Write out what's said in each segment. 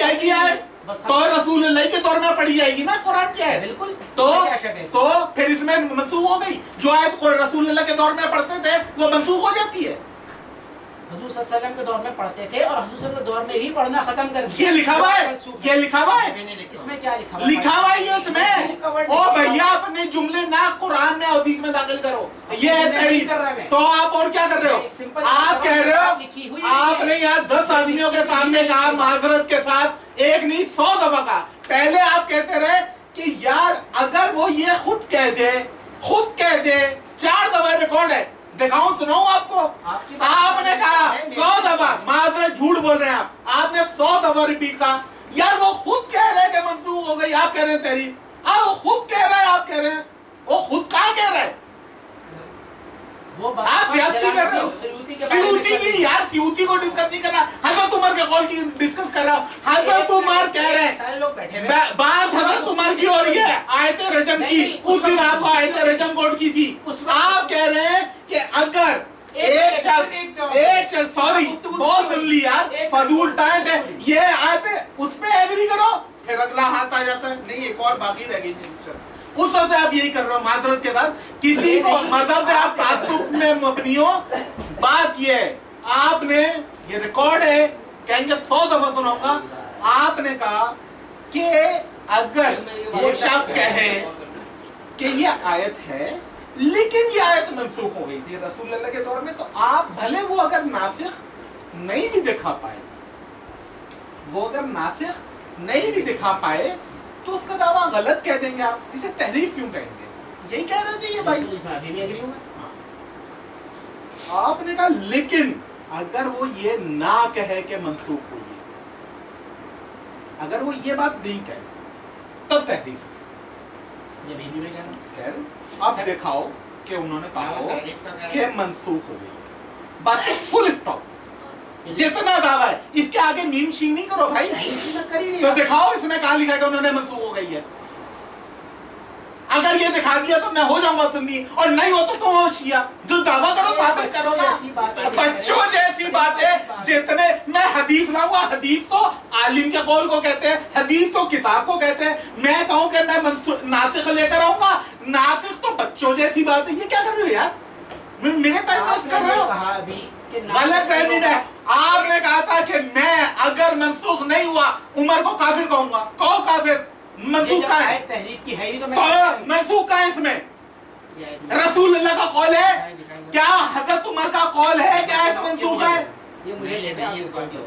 جائے گی آیت تو رسول اللہ کے دور میں پڑھی جائے گی نا قرآن کی آیت. بالکل. تو پھر اس میں منسوخ ہو گئی. جو آیت رسول اللہ کے دور میں پڑھتے تھے وہ منسوخ ہو جاتی ہے. حضور صلی اللہ علیہ وسلم کے دور میں پڑھتے تھے اور حضور صلی اللہ علیہ وسلم کے دور میں ہی پڑھنا ختم کر دیا. یہ لکھا ہوا ہے, یہ لکھا ہوا ہے. اس میں کیا لکھا لکھا ہوا ہے یہ اس میں. او بھیا اپنے جملے نہ قرآن میں حدیث میں داخل کرو. یہ ہے تحریف. تو آپ اور کیا کر رہے ہو؟ آپ کہہ رہے ہو آپ نے یہاں 10 آدمیوں کے سامنے کہا معذرت کے ساتھ, ایک نہیں 100 دفعہ کہا. پہلے آپ کہتے رہے کہ یار اگر وہ یہ خود کہہ دے 4 دفعہ ریکارڈ ہے, دکھاؤں سناؤں آپ کو. آپ نے کہا 100 دفعہ, معذرت جھوٹ بول رہے ہیں آپ نے 100 دفعہ ریپیٹ کہا یار وہ خود کہہ رہے کہ منسوخ ہو گئی, آپ کہہ رہے ہیں تحریف. وہ خود کہہ رہا ہے, آپ کہہ رہے ہیں وہ خود کہاں کہہ رہا ہے؟ آپ زیادتی کر رہے ہو. سیوطی کی یار, سیوطی کو ڈسکس نہیں کر رہا, حضرت عمر کے قول کی ڈسکس کر رہا ہوں. حضرت عمر کہہ رہے ہیں بات حضرت عمر کی ہو رہی ہے آیت رجم کی. اس دن آپ کو آیت رجم کوٹ کی تھی. آپ کہہ رہے ہیں کہ اگر ایک شخص سوری بہت سن لی یار, فضول ٹائم ہے یہ آیت اس پہ ایگری کرو, پھر اگلا ہاتھ آ جاتا ہے نہیں ایک اور باقی رہ گئی. اس وجہ سے آپ یہی کر رہے ہو معذرت کے بعد. کسی کو مذہب سے آپ تعصب میں مبنی ہو. بات یہ ہے آپ نے یہ ریکارڈ ہے, کہیں گے 100 دفعہ سناؤں گا. آپ نے کہا کہ اگر وہ شخص کہے کہ یہ آیت ہے لیکن یہ آیت منسوخ ہو گئی تھی رسول اللہ کے دور میں, تو آپ بھلے وہ اگر ناسخ نہیں بھی دکھا پائے, وہ اگر ناسخ نہیں بھی دکھا پائے تو اس کا دعویٰ غلط کہہ دیں گے. آپ اسے تحریف کیوں کہیں گے؟ یہی کہہ رہے تھے یہ بھائی. آپ نے کہا لیکن اگر وہ یہ نہ کہے کہ منسوخ ہوئی, اگر وہ یہ بات نہیں کہے تب تحریف ہے. کہہ رہے اب دکھاؤ کہ انہوں نے کہا ہو کہ منسوخ ہو گئی, بس فل اسٹاپ. جتنا دعویٰ ہے اس کے آگے میم شیم نہیں کرو بھائی. تو دکھاؤ اس میں کہاں لکھا ہے کہ انہوں نے منسوخ ہو گئی ہے. اگر یہ دکھا دیا تو میں ہو جاؤں گا سنی, اور نہیں ہو تو تم ہو شیعہ. جو دعویٰ کرو ثابت کرو نا. بچوں جیسی باتیں جتنے میں حدیث لاؤں گا, حدیث تو عالم کے قول کو کہتے ہیں, حدیث تو کتاب کو کہتے ہیں. میں کہوں کہ میں ناسخ لے کر آؤں گا, ناسخ تو بچوں جیسی بات ہے. یہ کیا کر رہے ہو یار, میرے ٹائم پاس کر رہے ہو. غلط فہمی ہے. آپ نے کہا تھا کہ میں اگر منسوخ نہیں ہوا عمر کو کافر کہوں گا. کہو کافر. منسوخ کا ہے تحریف کی ہے, منسوخ کا ہے اس میں رسول اللہ کا قول ہے. کیا حضرت عمر کا قول ہے کہ آیت منسوخ ہے؟ یہ مجھے لیتے ہیں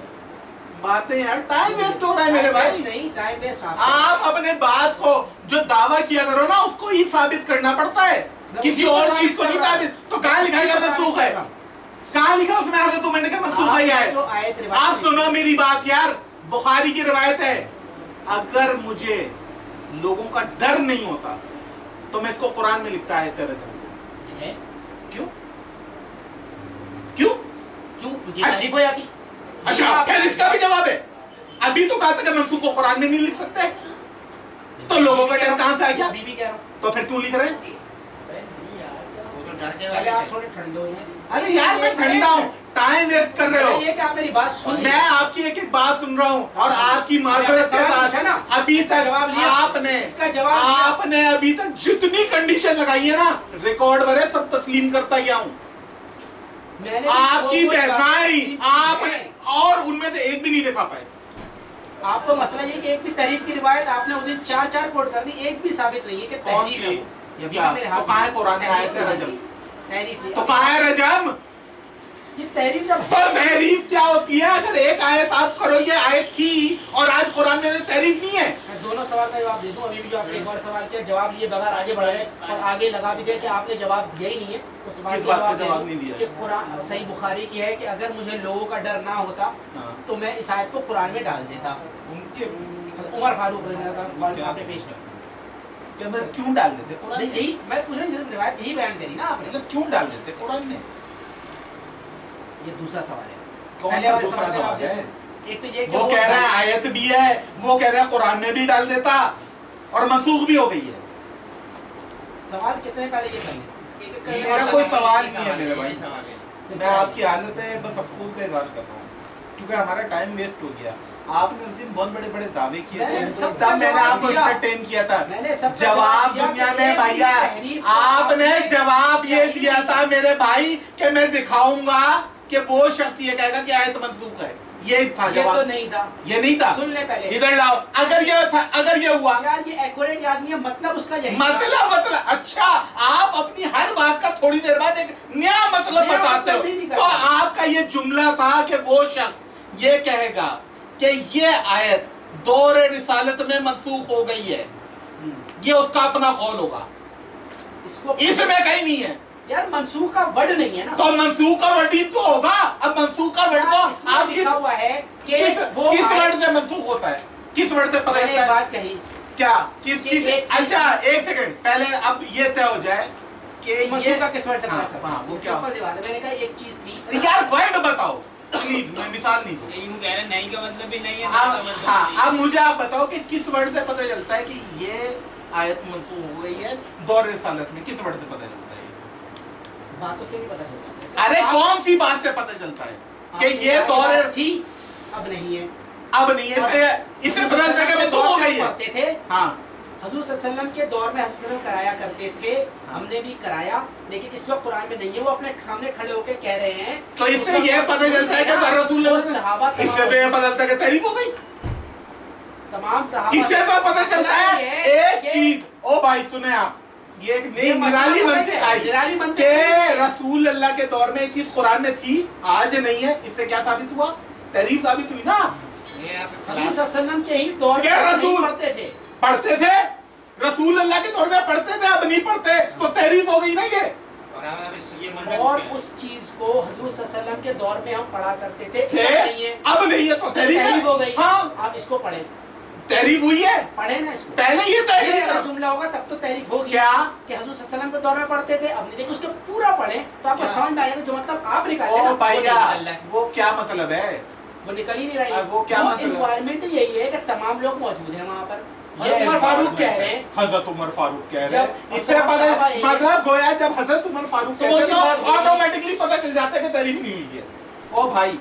باتیں یار ٹائم ویسٹ ہو رہا ہے میرے بھائی. نہیں ٹائم ویسٹ. آپ اپنے بات کو جو دعویٰ کیا کرو نا اس کو ہی ثابت کرنا پڑتا ہے, کسی اور چیز کو نہیں ثابت. تو کہاں لکھا ہے منسوخ ہے؟ کہاں لکھا اس میں حضرت عمر نے کہا منسوخ ہے آیت؟ آپ سنو میری بات یار, بخاری کی روایت ہے, اگر مجھے لوگوں کا ڈر نہیں ہوتا تو میں اس کو قرآن میں لکھتا ہے تیرے ڈر. کیوں کیوں تحریف ہو جاتی. اچھا پھر اس کا بھی جواب ہے. ابھی تو کہا تھا کہ منسوخ کو قرآن میں نہیں لکھ سکتے, تو لوگوں کا ڈر کہاں سے آ گیا؟ ابھی بھی کہہ رہا ہوں. تو پھر کیوں لکھ رہے ہیں؟ آپ تھوڑے ٹھنڈے ہو جائیں. ارے یار میں ٹھنڈا ہوں, ٹائم ویسٹ کر رہے ہو. یہ کہ آپ میری بات سن, میں آپ کی ایک ایک بات سن رہا ہوں اور آپ کی معذرت کے ساتھ ابھی تک آپ نے ابھی تک جتنی کنڈیشن لگائی ہے نا ریکارڈ بھرے سب تسلیم کرتا گیا ہوں. آپ کی بہتائی آپ اور ان میں سے ایک بھی نہیں دکھا پائے. آپ کو مسئلہ یہ کہ ایک بھی تحریف کی روایت آپ نے اس دن 4 کوٹ کر دی, ایک بھی ثابت نہیں ہے کہ تحریف ہے. تو کہاں ہے قرآن میں آیت رجم؟ تحریف تو کہاں ہے رجم؟ یہ تحریف جب تحریف کیا ہوتی ہے؟ اگر ایک آیت آپ کرو یہ آیت تھی اور آج قرآن میں تحریف نہیں ہے. میں دونوں سوال کا جواب دے دوں. ابھی بھی جو آپ نے ایک اور سوال کیا جواب لیے بغیر آگے بڑھ گئے اور آگے لگا بھی دیا کہ آپ نے جواب دیا ہی نہیں ہے. اس سوال کا جواب نہیں دیا کہ قرآن صحیح بخاری کی ہے کہ اگر مجھے لوگوں کا ڈر نہ ہوتا تو میں اس آیت کو قرآن میں ڈال دیتا. عمر فاروق رضی اللہ عنہ آپ نے پیش کیا کہ میں کیوں ڈال دیتے قرآن میں؟ یہی میں پوچھ رہا ہوں, صرف روایت یہی بیان کری نا آپ نے, مطلب کیوں ڈال دیتے قرآن میں؟ یہ دوسرا سوال ہے. کون سا دوسرا سوال ہے؟ ایک تو یہ کہ وہ کہہ رہا ہے آیت بھی ہے, وہ کہہ رہا ہے قرآن میں بھی ڈال دیتا اور منسوخ بھی ہو گئی ہے. سوال کتنے پہلے یہ کریں؟ میرا کوئی سوال نہیں ہے میرے بھائی, میں آپ کی حالت پہ بس افسوس کا اظہار کر رہا ہوں. کیونکہ ہمارا ٹائم ویسٹ ہو گیا. آپ نے اس دن بہت بڑے بڑے دعوے کیے تھے, تب میں نے آپ کو انٹرٹین کیا تھا. جواب دنیا میں بھیا آپ نے جواب یہ دیا تھا میرے بھائی کہ میں دکھاؤں گا کہ وہ شخص یہ کہے گا کہ آیت منسوخ ہے. یہ تھا جواب. یہ تو نہیں تھا, یہ نہیں تھا. سن لے پہلے, ادھر لاؤ. اگر یہ تھا, اگر یہ ہوا یار یہ ایکوریٹ یاد نہیں ہے, مطلب اس کا یہی مطلب اچھا آپ اپنی ہر بات کا تھوڑی دیر بعد ایک نیا مطلب بتاتے ہو. تو آپ کا یہ جملہ تھا کہ وہ شخص یہ کہے گا کہ یہ آیت دور رسالت میں منسوخ ہو گئی ہے, یہ اس کا اپنا قول ہوگا. اس میں کہیں نہیں ہے یار, منسوخ کا ورڈ نہیں ہے نا. تو منسوخ کا ورڈ ہی تو ہوگا. اب منسوخ کا ورڈ کو آپ لکھا ہوا ہے کہ کس ورڈ سے منسوخ ہوتا ہے, کس ورڈ سے پتہ چلتا ہے؟ بات کہی کیا کس چیز. اچھا ایک سیکنڈ پہلے اب یہ طے ہو جائے کہ منسوخ کا کس ورڈ سے پتہ چلتا ہے. وہ کیا سمپل سی بات ہے, میں نے کہا ایک چیز تھی یار, ورڈ بتاؤ پلیز, میں مثال نہیں دوں. یوں کہہ رہے نہیں کا مطلب بھی نہیں ہے. اب مجھے آپ بتاؤ کہ کس ورڈ سے پتہ چلتا ہے کہ یہ آیت منسوخ ہو گئی ہے دور رسالت میں, کس ورڈ سے پتہ چلتا ہے؟ باتوں سے بھی پتہ چلتا ہے. ارے کون سی بات سے پتہ چلتا ہے کہ یہ دور تھی اب نہیں ہے؟ اب نہیں ہے, اس سے پتہ چلتا ہے کہ منسوخ ہو گئی ہے. پڑھتے تھے ہاں, حضور صلی اللہ علیہ وسلم کے دور میں حضور صلی اللہ علیہ وسلم کرایا کرتے تھے, ہم نے بھی کرایا, لیکن اس وقت قرآن میں نہیں ہے. وہ اپنے سامنے کھڑے ہو کے کہہ رہے ہیں. تو اس سے یہ پتہ چلتا ہے کہ رسول اللہ صحابہ, اس سے یہ پتہ چلتا ہے کہ تحریف ہو گئی. تمام صحابہ, اس سے تو پتہ چلتا ہے ایک چیز. او بھائی سنیں آپ, یہ ایک نئی نرالی منطق آئی کہ رسول اللہ کے دور میں ایک چیز قرآن میں تھی, آج نہیں ہے. اس سے کیا ثابت ہوا؟ تحریف ثابت ہوئی نا. حضور صلی اللہ علیہ وسلم کے ہی دور میں رسول پڑھتے تھے, رسول اللہ کے دور میں پڑھتے تھے, اب نہیں پڑھتے, تو تحریف ہو گئی نا یہ. اور اس چیز کو حضور صلی اللہ علیہ وسلم کے دور میں ہم پڑھا کرتے تھے, اب نہیں ہے تو تحریف ہو گئی. ہاں, آپ اس کو پڑھیں, تحریف ہوئی ہے, پڑھیں نا اس کو. پہلے یہ تحریف جملہ ہوگا تب تو تحریف ہوگی کیا کہ حضور صلی اللہ علیہ وسلم کے دور میں پڑھتے تھے, اب نہیں. دیکھیں اس کو پورا پڑھیں تو آپ کو سمجھ میں آئے گا جو مطلب آپ نکالیں نا. وہ کیا مطلب ہے, وہ نکل ہی نہیں رہی. وہ کیا مطلب انوائرمنٹ یہی ہے کہ تمام لوگ موجود ہیں وہاں پر. عمر فاروق کہہ رہے ہیں, حضرت عمر فاروق کہہ رہے ہیں, اس سے پتہ مطلب گویا جب حضرت عمر فاروق کہتے ہیں تو آٹومیٹکلی پتہ چل جاتا ہے کہ تحریف نہیں ہوئی ہے. او بھائی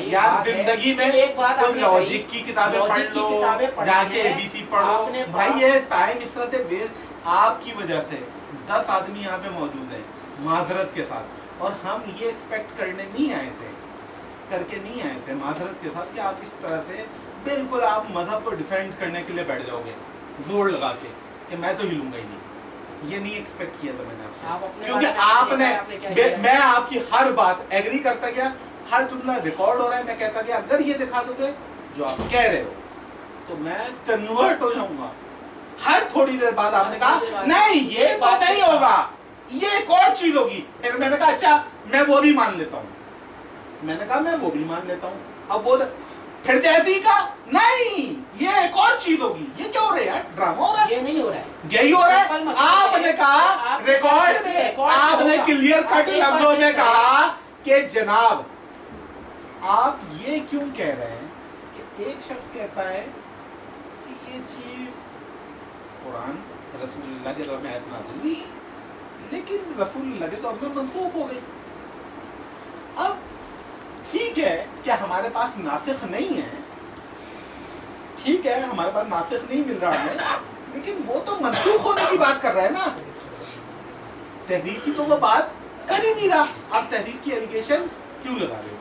یار, زندگی میں کوئی لاجک کی کتابیں پڑھ لو, جا کے اے بی سی پڑھو. بھائی یہ ٹائم اس طرح سے ویسٹ, آپ کی وجہ سے 10 آدمی یہاں پہ موجود ہیں معذرت کے ساتھ, اور ہم یہ ایکسپیکٹ کرنے نہیں آئے تھے, کر کے نہیں آئے تھے معذرت کے ساتھ کہ آپ اس طرح سے بالکل آپ مذہب کو ڈیفینڈ کرنے کے لیے بیٹھ جاؤ گے زور لگا کے کہ میں تو ہلوں گا ہی نہیں. یہ نہیں ایکسپیکٹ کیا تھا میں نے آپ سے, کیونکہ آپ نے, میں آپ کی ہر بات ایگری کرتا گیا, ہر جملہ ریکارڈ ہو رہا ہے, میں کہتا گیا اگر یہ دکھا دو گے جو آپ کہہ رہے ہو تو میں کنورٹ ہو جاؤں گا. ہر تھوڑی دیر بعد آپ نے کہا نہیں یہ تو نہیں ہوگا, یہ ایک اور چیز ہوگی. پھر میں نے کہا اچھا میں وہ بھی مان لیتا ہوں, میں نے کہا میں وہ بھی مان لیتا ہوں. اب وہ پھر جیسے ہی کہا نہیں یہ ایک اور چیز ہوگی, یہ کیا ہو رہا ہے, ڈرامہ ہو رہا ہے, یہ نہیں ہو رہا ہے, یہی ہو رہا ہے. آپ نے کہا ریکارڈ میں, آپ نے کلیئر کٹ لفظوں میں کہا کہ جناب آپ یہ کیوں کہہ رہے ہیں کہ ایک شخص کہتا ہے کہ یہ چیز قرآن رسول اللہ کے دور میں آیت نازل ہوئی لیکن رسول اللہ کے دور میں منسوخ ہو گئی. اب ٹھیک ہے کہ ہمارے پاس ناسخ نہیں ہے, ٹھیک ہے ہمارے پاس ناسخ نہیں مل رہا ہے, لیکن وہ تو منسوخ ہونے کی بات کر رہا ہے نا, تحریف کی تو وہ بات کر ہی نہیں رہا. آپ تحریف کی ایلیگیشن کیوں لگا رہے ہو؟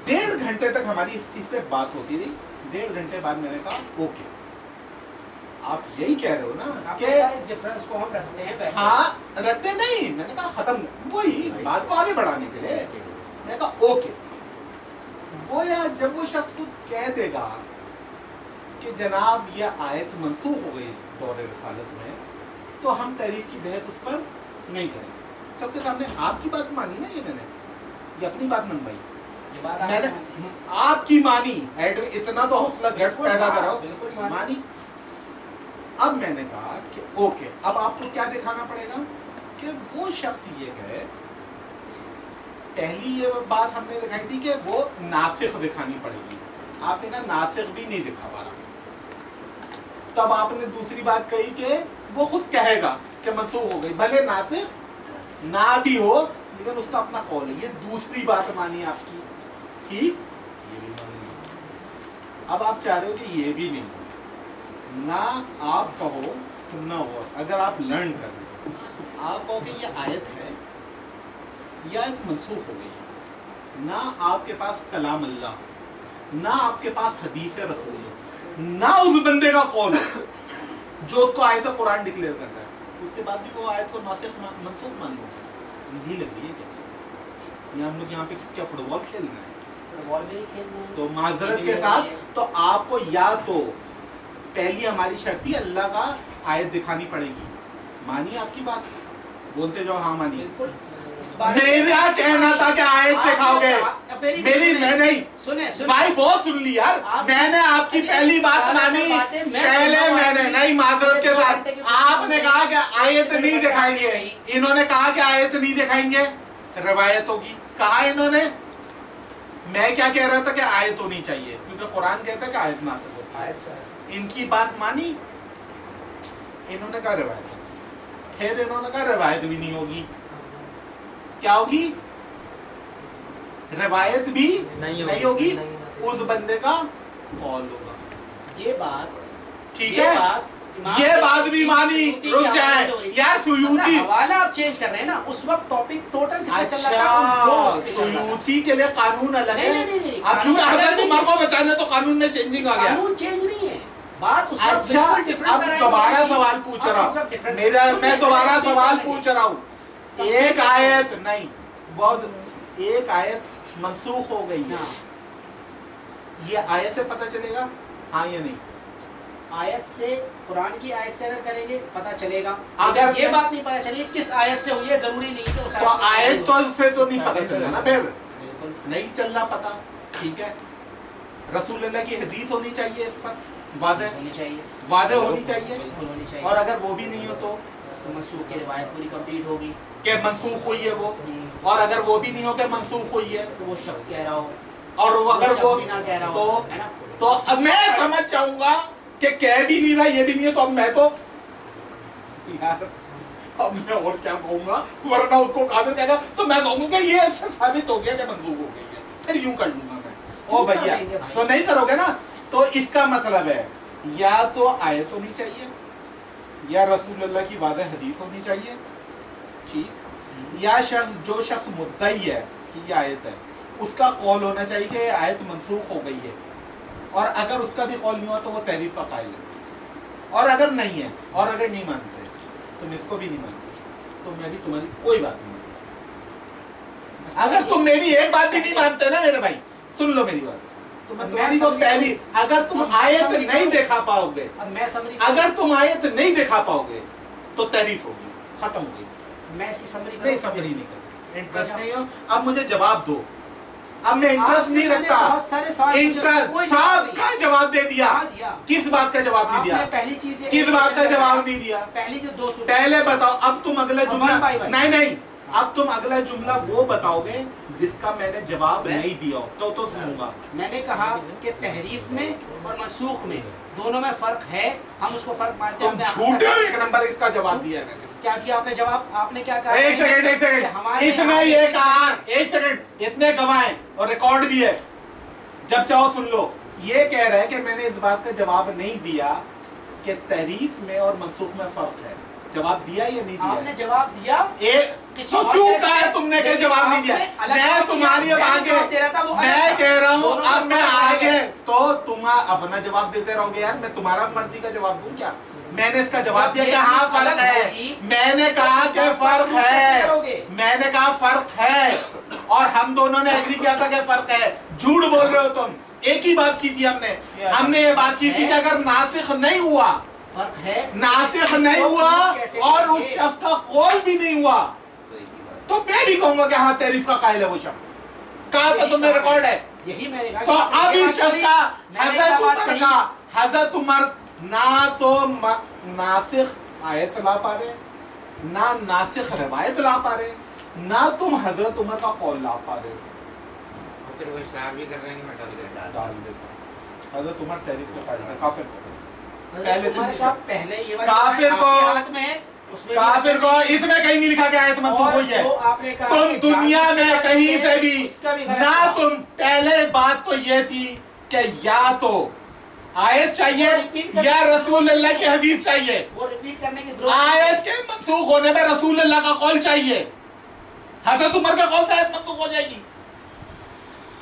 1.5 گھنٹے تک ہماری اس چیز پہ بات ہوتی رہی. 1.5 گھنٹے بعد میں نے کہا اوکے آپ یہی کہہ رہے ہو نا کہ اس ڈیفرنس کو ہم رکھتے ہیں ویسے. ہاں رکھتے نہیں, میں نے کہا ختم, وہی بات کو آگے بڑھانے کے لیے میں نے کہا اوکے. وہ یا جب وہ شخص کو کہہ دے گا کہ جناب یہ آیت منسوخ ہو گئی دور رسالت میں, تو ہم تحریف کی بحث اس پر نہیں کریں. سب کے سامنے آپ کی بات مانی نا, یہ میں نے یہ اپنی بات منوائی, میں نے آپ کی مانی, اتنا تو حوصلہ گھر پیدا کراؤ مانی. اب میں نے کہا کہ اوکے اب آپ کو کیا دکھانا پڑے گا کہ وہ شخص یہ کہے, پہلی یہ بات ہم نے دکھائی تھی کہ وہ ناسخ دکھانی پڑے گی, آپ نے کہا ناسخ بھی نہیں دکھا پا رہا. تب آپ نے دوسری بات کہی کہ وہ خود کہے گا کہ منسوخ ہو گئی, بھلے ناسخ نہ بھی ہو لیکن اس کا اپنا قول ہے. یہ دوسری بات مانی آپ کی, ٹھیک, یہ اب آپ چاہ رہے ہو کہ یہ بھی نہیں، نہ آپ کہو سننا ہو، اگر آپ لرن کر رہے ہو آپ کہو کہ یہ آیت ہے، یہ آیت منسوخ ہو گئی، نہ آپ کے پاس کلام اللہ، نہ آپ کے پاس حدیث رسول، نہ اس بندے کا قول جو اس کو آیت قرآن ڈکلیئر کرتا ہے، اس کے بعد بھی وہ آیت کو ناسخ منسوخ مان لو گے، مجھے لگ رہی ہے کیا یہ ہم لوگ یہاں پہ کیا فٹ بال کھیلنا ہے؟ فٹ بال بھی نہیں کھیلنا ہے تو معذرت کے ساتھ تو آپ کو یا تو پہلی ہماری شرطی اللہ کا آیت دکھانی پڑے گی، مانی آپ کی بات، بولتے جاؤ ہاں مانی، میرا کہنا تھا کہ آیت دکھاؤ گے، میری میں نہیں بھائی بہت سن لی یار، میں نے آپ کی پہلی بات مانی، پہلے میں نے نہیں، معذرت کے ساتھ آپ نے کہا کہ آیت نہیں دکھائیں گے، انہوں نے کہا کہ آیت نہیں دکھائیں گے، روایت ہوگی، کہا انہوں نے، میں کیا کہہ رہا تھا کہ آیت ہونی چاہیے کیونکہ قرآن کہتا ہے کہ آیت نازل ہوتی، ان کی بات مانی، انہوں نے کہا روایت ہوگی، پھر انہوں نے کہا روایت بھی نہیں ہوگی، کیا ہوگی؟ روایت بھی نہیں ہوگی، اس بندے کا قول ہوگا، یہ بات ٹھیک ہے، یہ بات بھی مانی، رک جائیں یار، سیوطی حوالہ آپ چینج کر رہے ہیں نا، اس وقت ٹاپک ٹوٹل کس پہ چل رہا اچھا تھا؟ سیوطی کے لیے قانون الگ ہے، نہیں اب چونکہ حضرت عمر کو بچانے تو قانون میں چینجنگ آ گیا، قانون چینج نہیں ہے، بات اس وقت اچھا بالکل ڈیفرنٹ، اب دوبارہ سوال پوچھ رہا ہوں، میں دوبارہ سوال پوچھ رہا ہوں، ایک آیت نہیں، بہت ایک آیت منسوخ ہو گئی ہے، یہ آیت سے پتہ چلے گا ہاں یا نہیں؟ آیت سے، قرآن کی آیت سے اگر کریں گے پتہ چلے گا، اگر یہ بات نہیں پتہ چلی کس آیت سے ہوئی ہے، ضروری نہیں کہ تو آیت تو سے تو نہیں پتہ چلے نا، پھر بالکل نہیں چل رہا پتہ، ٹھیک ہے، رسول اللہ کی حدیث ہونی چاہیے اس پر، واضح ہونی چاہیے، واضح ہونی چاہیے، بالکل ہونی چاہیے، اور اگر وہ بھی نہیں ہو تو منسوخ کی روایت پوری کمپلیٹ ہوگی، کہ منسوخ ہوئی ہے وہ، اور اگر وہ بھی نہیں ہو کہ منسوخ ہوئی ہے تو وہ شخص کہہ رہا ہو، اور اگر وہ بھی نہ کہہ رہا ہو، ہے نا، تو اب میں سمجھ جاؤں گا کہ کہہ بھی نہیں رہا یہ بھی نہیں ہے، تو اب میں تو یار اب میں اور کیا کہوں گا، ورنہ اس کو قابل کہے گا تو میں کہوں گا کہ یہ ایسا ثابت ہو گیا کہ منسوخ ہو گئی ہے، پھر یوں کر لوں گا میں، او بھیا تو نہیں کرو گے نا، تو اس کا مطلب ہے یا تو آیت ہونی چاہیے یا رسول اللہ کی واضح حدیث ہونی چاہیے، ٹھیک، یا جو شخص مدعی ہے کہ یہ آیت ہے اس کا قول ہونا چاہیے کہ یہ آیت منسوخ ہو گئی ہے، اور اگر اس کا بھی قول نہیں ہوا تو وہ تحریف کا قائل ہے، اور اگر نہیں ہے اور اگر نہیں مانتے تم اس کو بھی نہیں مانتے تو میں بھی تمہاری کوئی بات نہیں مانتا، اگر تم میری ایک بات بھی نہیں مانتے نا میرے بھائی، سن لو میری بات، تو میں تمہاری وہ پہلی، اگر تم آیت نہیں دکھا پاؤ گے، اگر تم آیت نہیں دکھا پاؤ گے تو تحریف ہوگی، ختم ہوگی، میں اس کی سمری نہیں سمجھ نہیں کرتا، انٹرسٹ نہیں ہو، اب مجھے جواب دو، اب میں انٹرسٹ نہیں رکھتا، صاحب کا جواب دے دیا، کس بات کا جواب نہیں دیا، پہلی چیز کس بات کا جواب نہیں دیا، پہلی جو دو پہلے بتاؤ، اب تم اگلا جملہ نہیں، اب تم اگلا جملہ وہ بتاؤ گے جس کا میں نے جواب نہیں دیا ہو تو سنوں گا، میں نے کہا کہ تحریف میں اور منسوخ میں دونوں میں فرق ہے، ہم اس کو فرق مانتے ہیں، تم جھوٹے ہو، ایک نمبر اس کا جواب دیا ہے میں نے، کیا دیا آپ نے جواب، آپ نے کیا کہا، ایک سیکنڈ اس نے یہ کہا، ایک سیکنڈ اتنے گواہیں اور ریکارڈ بھی ہے، جب چاہو سن لو، یہ کہہ رہا ہے کہ میں نے اس بات کا جواب نہیں دیا کہ تحریف میں اور منسوخ میں فرق ہے، جواب دیا یا نہیں دیا؟ آپ نے جواب دیا، تو کیوں کہا ہے تم نے کہ جواب نہیں دیا؟ میں تمہاری اب آگے، میں کہہ رہا ہوں اب میں آگے، تو تم اپنا جواب دیتے رہو گے یار، میں تمہارا مرضی کا جواب دوں کیا؟ میں نے اس کا جواب دیا کہ ہاں فرق ہے، میں نے کہا کہ فرق ہے، میں نے کہا فرق ہے، اور ہم دونوں نے ایگری کیا تھا کہ فرق ہے، جھوٹ بول رہے ہو تم، ایک ہی بات کی تھی ہم نے یہ بات کی تھی کہ اگر ناسخ نہیں ہوا، فرق ہے، ناسخ نہیں ہوا اور اس شخص کا قول بھی نہیں ہوا تو میں بھی کہوں گا کہ ہاں تحریف کا قائل ہے وہ شخص، کہا تھا تم نے ریکارڈ ہے، یہی میں نے کہا، تو اب اس شخص کا حضرت عمر نہ تو ناسخ آیت لا پا رہے، نہ ناسخ روایت لا پا رہے، نہ تم حضرت عمر کا قول لا پا رہے، پھر وہ اشرار بھی کر رہے ہیں کہ میں ڈال دیتا، حضرت عمر تحریف کا قائل ہے، کافر کو کافر کو اس میں کہیں نہیں لکھا گیا ہے منسوخ ہوئی ہے، تم دنیا میں کہیں سے بھی نہ، تم پہلے بات تو یہ تھی کہ یا تو آیت چاہیے یا رسول اللہ کی حدیث چاہیے؟ وہ ریپیٹ کرنے کی ضرورت آیت کے منسوخ ہونے میں رسول اللہ کا قول چاہیے. حضرت عمر کا قول سے آیت منسوخ ہو جائے گی.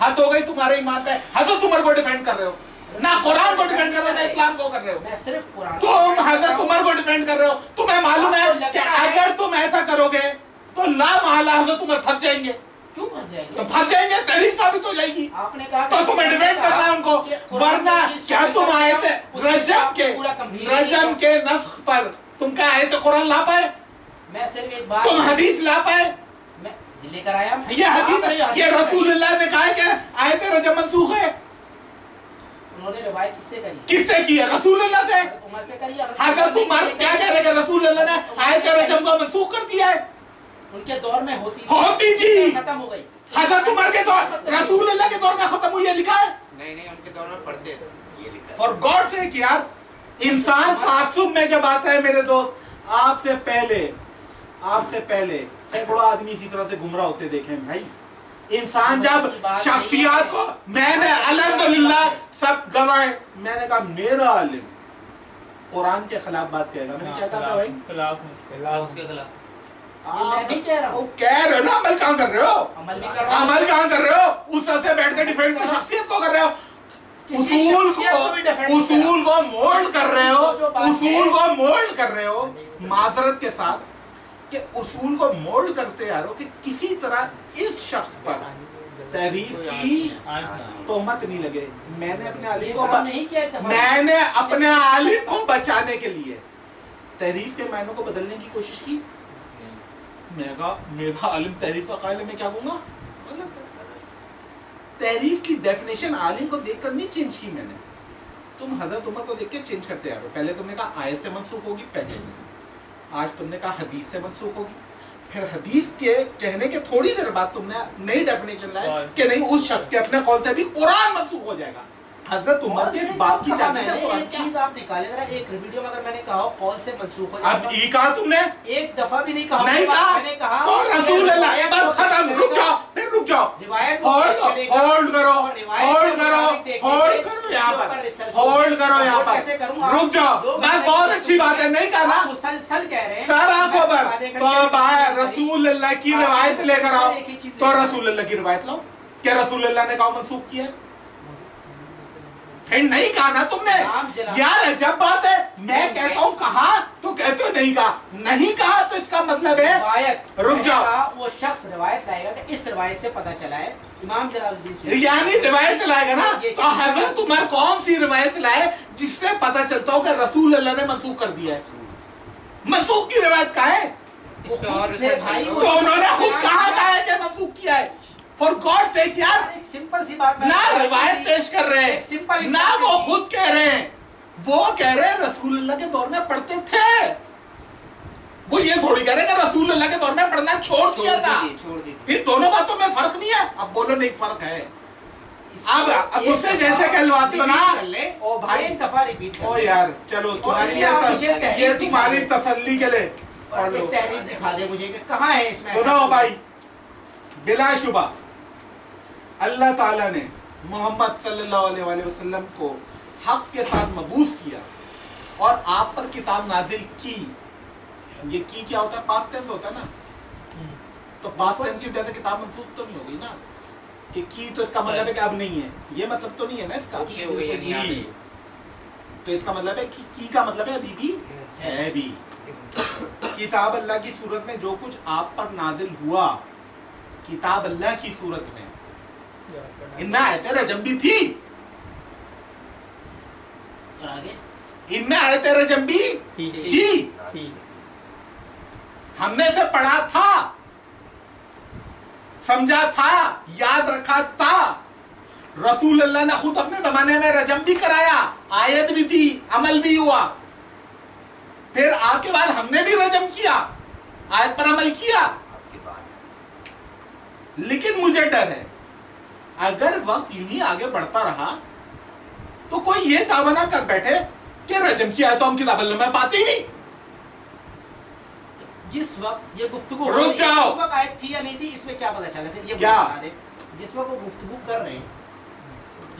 حد ہو گئی تمہارے ایمان پہ. حضرت عمر کو ڈیفینڈ کر رہے ہو, نہ قرآن کو ڈیفینڈ کر رہے ہو نہ اسلام کو کر رہے ہو. میں صرف قرآن تم حضرت عمر کو ڈیفینڈ کر رہے ہو. تمہیں معلوم ہے کہ اگر تم ایسا کرو گے تو لا محالہ حضرت عمر پھنس جائیں گے. کیوں پھنس جائیں گے؟ تو پھنس جائیں گے, تحریف ثابت ہو جائے گی. آپ نے کہا تو تمہیں ڈیفینڈ کرنا ہے ان کو, ورنہ کیا تم آیت رجم کے نسخ پر تم کیا آیت قرآن لا پائے؟ میں صرف ایک بات, تم حدیث لا پائے؟ میں لے کر آیا. یہ حدیث, یہ رسول اللہ نے کہا ہے کہ آیت رجم منسوخ ہے. انہوں نے روایت کس سے کری؟ کس سے کی ہے؟ رسول اللہ سے. حضرت عمر سے کری. حضرت عمر کیا کہہ رہے کہ رسول اللہ نے آیت رجم کو منسوخ کر دیا ہے؟ ان کے دور میں ہوتی تھی, ختم ہو گئی. حضرت عمر کے دور, رسول اللہ کے دور میں ختم ہوئی ہے, لکھا ہے. نہیں ان کے دور میں پڑھتے تھے, یہ لکھا ہے. فار گاڈ سیک یار, انسان تعصب میں جب آتا ہے میرے دوست, آپ سے پہلے سینکڑوں آدمی اسی طرح سے گمراہ ہوتے دیکھیں بھائی. انسان جب شخصیات کو, میں نے الحمدللہ سب گواہ, میں نے کہا میرا عالم قرآن کے خلاف بات کہے گا. میں نے کیا کہا تھا بھائی؟ خلاف اس کے خلاف. میں نہیں کہہ رہا ہوں, کہہ رہے ہو نا, عمل کہاں کر رہے ہو؟ عمل بھی کر رہا ہوں. عمل کہاں کر رہے ہو؟ اس طرح سے بیٹھ کے ڈیفینڈ کی شخصیت کو کر رہے ہو, اصول کو مولڈ کر رہے ہو, اصول کو مولڈ کر رہے ہو. معذرت کے ساتھ کہ اصول کو مولڈ کرتے آ رہے ہو کہ کسی طرح اس شخص پر تحریف کی تہمت نہیں لگے. میں نے اپنے عالم کو بچانے کے لیے تحریف کے معنوں کو بدلنے کی کوشش کی. میں کہا میرا عالم تحریف کا قائل ہے, میں کیا کہوں گا؟ تحریف کی ڈیفینیشن عالم کو دیکھ کر نہیں چینج کی میں نے. تم حضرت عمر کو دیکھ کے چینج کرتے آ رہے ہو. پہلے تم نے کہا آیت سے منسوخ ہوگی, پہلے آج تم نے کہا حدیث سے منسوخ ہوگی. پھر حدیث کے کہنے کے تھوڑی دیر بعد تم نے نئی ڈیفینیشن لائے کہ نہیں اس شخص کے اپنے قول سے بھی قرآن منسوخ ہو جائے گا. حضرت عمر کے باپ کی جانب سے ایک چیز آپ نکالے ذرا, ایک ویڈیو میں اگر میں نے کہا ہو قول سے منسوخ ہو اب یہ کہا تم نے, ایک دفعہ بھی نہیں کہا. نہیں کہا, میں نے کہا تو رسول اللہ, بس ختم, رک جاؤ, پھر رک جاؤ, ہولڈ کرو یہاں پر, رک جاؤ. بات بہت اچھی بات ہے, نہیں کہا نا مسلسل کہہ رہے ہیں سر آنکھوں پر, تو باہر رسول اللہ کی روایت لے کر آؤ. تو رسول اللہ کی روایت لاؤ کہ رسول اللہ نے کہا منسوخ کیا ہے. پھر نہیں کہا نا تم نے یار, عجب بات ہے. میں کہتا ہوں کہا تو کہتے ہو نہیں کہا, نہیں کہا تو اس کا مطلب ہے روایت. رک جاؤ, وہ شخص روایت لائے گا کہ اس روایت سے پتہ چلا ہے امام جلال الدین سیوطی, یعنی روایت لائے گا نا. تو حضرت عمر کون سی روایت لائے جس سے پتہ چلتا ہو کہ رسول اللہ نے منسوخ کر دیا ہے؟ منسوخ کی روایت کہاں ہے؟ اس پہ اور تو انہوں نے خود کہا ہے کہ منسوخ کیا ہے. فار گاڈ سیک یار, ایک سمپل سی بات, نہ روایت پیش کر رہے ہیں, نہ وہ خود کہہ رہے ہیں. وہ کہہ رہے ہیں رسول اللہ کے دور میں پڑھتے تھے. وہ یہ تھوڑی کہہ رہے ہیں کہ رسول اللہ کے دور میں پڑھنا چھوڑ دیا تھا. ان دونوں باتوں میں فرق نہیں ہے. اب بولو نہیں فرق ہے. اب اس سے جیسے کہلواتے ہو نا, او بھائی ایک دفعہ ریپیٹ او یار چلو تمہاری تسلی کے لیے ایک تحریر دکھا دے مجھے کہ کہاں ہے اس میں. سنو بھائی, بلا شبہ اللہ تعالیٰ نے محمد صلی اللہ علیہ وسلم کو حق کے ساتھ مبعوث کیا اور آپ پر کتاب نازل کی. یہ کی کیا ہوتا ہے؟ پاسٹ ٹینس ہوتا ہے نا. تو پاسٹ ٹینس کی وجہ سے کتاب منسوخ تو نہیں ہو گئی نا, کہ کی تو اس کا مطلب ہے کہ اب نہیں ہے. یہ مطلب تو نہیں ہے نا اس کا, تو اس کا مطلب ہے کہ کی کا مطلب ہے ابھی بھی ہے بھی. کتاب اللہ کی صورت میں جو کچھ آپ پر نازل ہوا, کتاب اللہ کی صورت میں ان آیت رجم بھی تھی, ان آیت رجم بھی تھی. ہم نے اسے پڑھا تھا, سمجھا تھا, یاد رکھا تھا. رسول اللہ نے خود اپنے زمانے میں رجم بھی کرایا, آیت بھی تھی, عمل بھی ہوا. پھر آپ کے بعد ہم نے بھی رجم کیا, آیت پر عمل کیا. لیکن مجھے ڈر ہے اگر وقت یوں ہی آگے بڑھتا رہا تو کوئی یہ دعویٰ نہ کر بیٹھے کہ رجم کی آیت تو ہم کتاب اللہ میں پاتے ہی نہیں. جس وقت یہ گفتگو رک جاؤ, اس وقت آیت تھی یا نہیں تھی اس میں کیا پتہ چلا؟ صرف یہ بتا دے, جس وقت وہ گفتگو کر رہے ہیں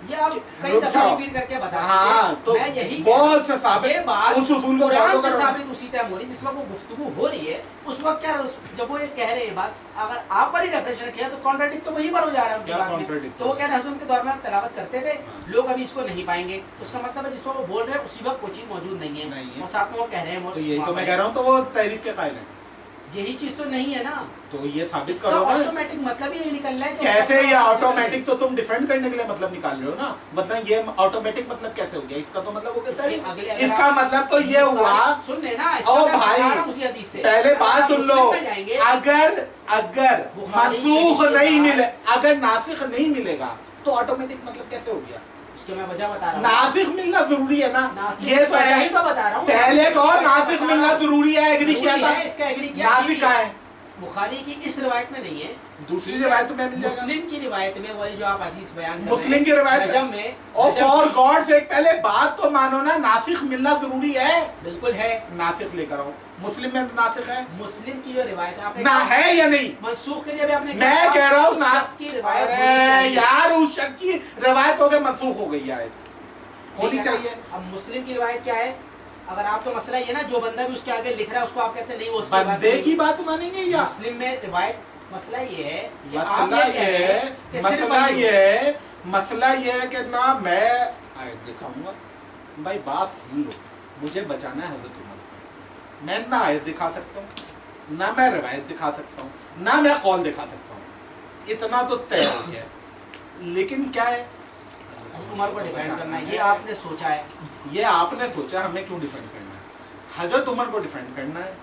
یہ آپ کئی دفعہ ریپیٹ کر کے بتا ہاں تو میں یہی بہت سے ثابت یہ بات اس اصول کو قرآن فالو سے کرو ثابت اسی ٹائم ہو رہی جس وقت وہ گفتگو ہو رہی ہے اس وقت کیا جب وہ یہ کہہ رہے ہیں بات اگر آپ پر ہی ڈیفینیشن کیا تو کانٹراڈکٹ تو وہیں پر ہو جا رہا ہے ان کی بات میں تو وہ کہہ رہے ہیں حضور ان کے دور میں ہم تلاوت کرتے تھے لوگ ابھی اس کو نہیں پائیں گے اس کا مطلب ہے جس وقت وہ بول رہے ہیں اسی وقت کوئی چیز موجود نہیں ہے اور ساتھ میں وہ کہہ رہے ہیں تو یہی تو میں کہہ رہا ہوں تو وہ تحریف کے قائل ہیں یہی چیز تو نہیں ہے نا تو یہ ثابت اس کا کرو نا آٹومیٹک مطلب ہی نکل رہا ہے کہ کیسے یہ آٹومیٹک تو تم ڈیفینڈ کرنے کے لیے مطلب نکال رہے ہو نا ورنہ یہ آٹومیٹک مطلب کیسے ہو گیا اس کا تو مطلب ہو گیا اس کا مطلب تو یہ ہوا سن لینا او بھائی پہلے بات سن لو اگر منسوخ نہیں ملے اگر ناسخ نہیں ملے گا تو آٹومیٹک مطلب کیسے ہو گیا اس کے میں وجہ بتا رہا ہوں ناسخ ملنا ضروری ہے نا یہ تو ہے ہی تو بتا رہا ہوں پہلے تو ناسخ ملنا ضروری ہے ایگری کیا تھا اس کا ایگری کیا ناسخ کا ہے بخاری کی اس روایت میں نہیں ہے دوسری روایت میں مل جائے گا مسلم کی روایت میں والی جو آپ حدیث بیان کر مسلم کی روایت میں اور فار گاڈ سے پہلے بات تو مانو نا ناسخ ملنا ضروری ہے بالکل ہے ناسخ لے کر آؤ مسلم میں ناسخ ہے مسلم کی جو روایت آپ نے نہ ہے یا نہیں منسوخ کے لیے بھی آپ نے میں کہہ رہا ہوں ناسخ کی روایت یار اس شخص کی روایت ہو کے منسوخ ہو گئی ہے ہونی چاہیے اب مسلم کی روایت کیا ہے اگر آپ تو مسئلہ یہ نا جو بندہ بھی اس کے آگے لکھ رہا ہے اس کو آپ کہتے ہیں نہیں وہ اس بندے کی بات مانیں گے یا مسلم میں روایت مسئلہ یہ ہے مسئلہ یہ ہے کہ نہ میں آیت دکھاؤں گا بھائی بات سن لو مجھے بچانا ہے حضرت عمر میں نہ آیت دکھا سکتا ہوں نہ میں روایت دکھا سکتا ہوں نہ میں قول دکھا سکتا ہوں اتنا تو طے ہو گیا لیکن کیا ہے عمر کو ڈیفینڈ کرنا ہے یہ آپ نے سوچا ہے یہ آپ نے سوچا ہمیں کیوں ڈیفینڈ کرنا ہے حضرت عمر کو ڈیفینڈ کرنا ہے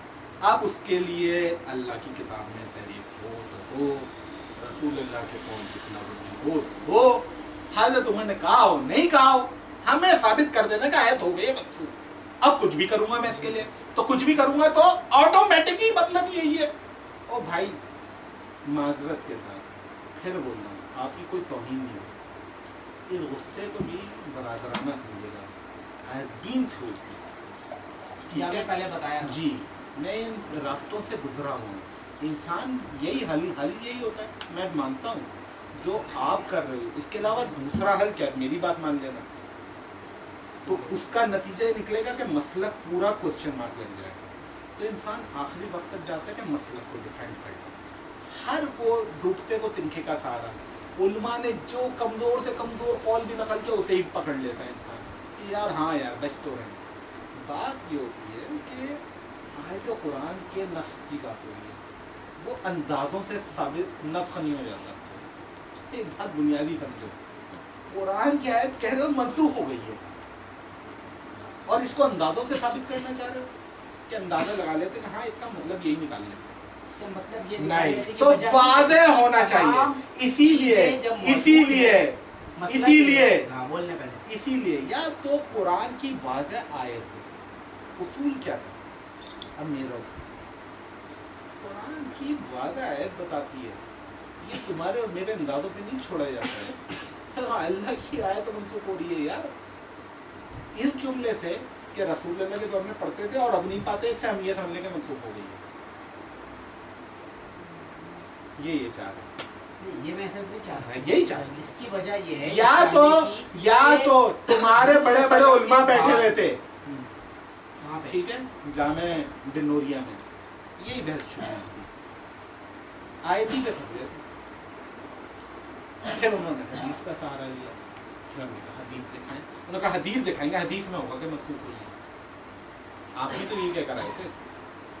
آپ اس کے لیے اللہ کی کتاب میں تعریف ہو تو ہو رسول اللہ کے قول کی خلاف ہو تو ہو حضرت عمر نے کہا ہو نہیں کہا ہو ہمیں ثابت کر دینا کہ آیت ہو گئی منسوخ اب کچھ بھی کروں گا میں اس کے لیے تو کچھ بھی کروں گا تو آٹومیٹکلی مطلب یہی ہے او بھائی معذرت کے ساتھ پھر بول رہا ہوں آپ کی کوئی توہین نہیں ہو اس غصے کو بھی برادرانہ سمجھے گا I have been through یہ نے پہلے بتایا جی میں ان راستوں سے گزرا ہوں انسان یہی حل یہی ہوتا ہے میں مانتا ہوں جو آپ کر رہے ہو اس کے علاوہ دوسرا حل کیا میری بات مان لینا تو اس کا نتیجہ یہ نکلے گا کہ مسلک پورا کوسچن مارک لگ جائے گا تو انسان آخری وقت تک جاتا ہے کہ مسلک کو ڈیفینڈ کرے ہر وہ ڈوبتے کو تنکے کا سہارا علماء نے جو کمزور سے کمزور قول بھی نقل کیا اسے ہی پکڑ لیتا ہے انسان کہ یار ہاں یار بچ تو رہے بات یہ ہوتی ہے کہ آیت قرآن کے نسخ کی بات ہو رہی ہے وہ اندازوں سے ثابت نسخ نہیں ہو جاتا ایک بات بنیادی سمجھو قرآن کی آیت کہہ رہے ہو منسوخ ہو گئی ہے اور اس کو اندازوں سے ثابت کرنا چاہ رہے ہو کہ اندازہ لگا لیتے کہ ہاں اس کا مطلب یہی نکال لیتے مطلب یہ نہیں تو واضح ہونا چاہیے اسی لیے یا تو قرآن کی واضح آیت ہو اصول کیا تھا اب میرا قرآن کی واضح آیت بتاتی ہے یہ تمہارے اور میرے اندازوں پہ نہیں چھوڑا جاتا ہے اللہ کی آیت منسوخ ہو رہی ہے یار اس جملے سے کہ رسول اللہ کے دور میں پڑھتے تھے اور اب نہیں پاتے اس سے ہم یہ سمجھنے کے منسوخ ہو گئی ہے یہ چاہ رہا یہ میں صرف نہیں چاہ رہا یہی چاہ اس کی وجہ یہ ہے یا تو تمہارے بڑے بڑے علماء بیٹھے ہوئے تھے ٹھیک ہے جامع ڈنوریا میں یہی بحث شروع ہوئی آیت ہی پہ پھنس گئے تھے پھر انہوں نے حدیث کا سہارا لیا پھر ہم نے کہا حدیث دکھائیں انہوں نے کہا حدیث دکھائیں گے حدیث میں ہوگا کہ منسوخ ہوئی ہے آپ بھی تو یہ کہہ کر آئے تھے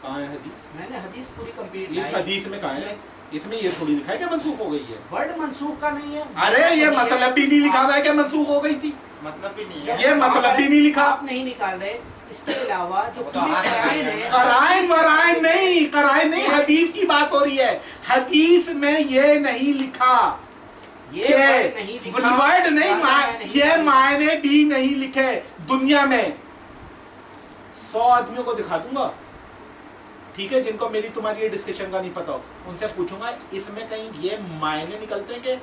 کہاں ہے حدیث میں نے حدیث پوری کمپلیٹ اس حدیث میں کہاں ہے اس میں یہ تھوڑی لکھا ہے کہ منسوخ ہو گئی ہے ورڈ منسوخ کا نہیں ہے ارے یہ مطلب بھی نہیں لکھا ہوا ہے کہ منسوخ ہو گئی تھی مطلب بھی نہیں ہے یہ مطلب بھی نہیں لکھا آپ نہیں نکال رہے اس کے علاوہ جو قرائن نہیں حدیث کی بات ہو رہی ہے حدیث میں یہ نہیں لکھا ورڈ نہیں یہ معنی بھی نہیں لکھے دنیا میں 100 آدمیوں کو دکھا دوں گا ٹھیک ہے جن کو میری تمہاری یہ ڈسکشن کا نہیں پتا ہو ان سے پوچھوں گا اس میں کہیں یہ معنی نکلتے ہیں کہ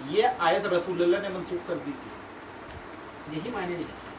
یہ آیت رسول اللہ نے منسوخ کر دی تھی یہی معنی نہیں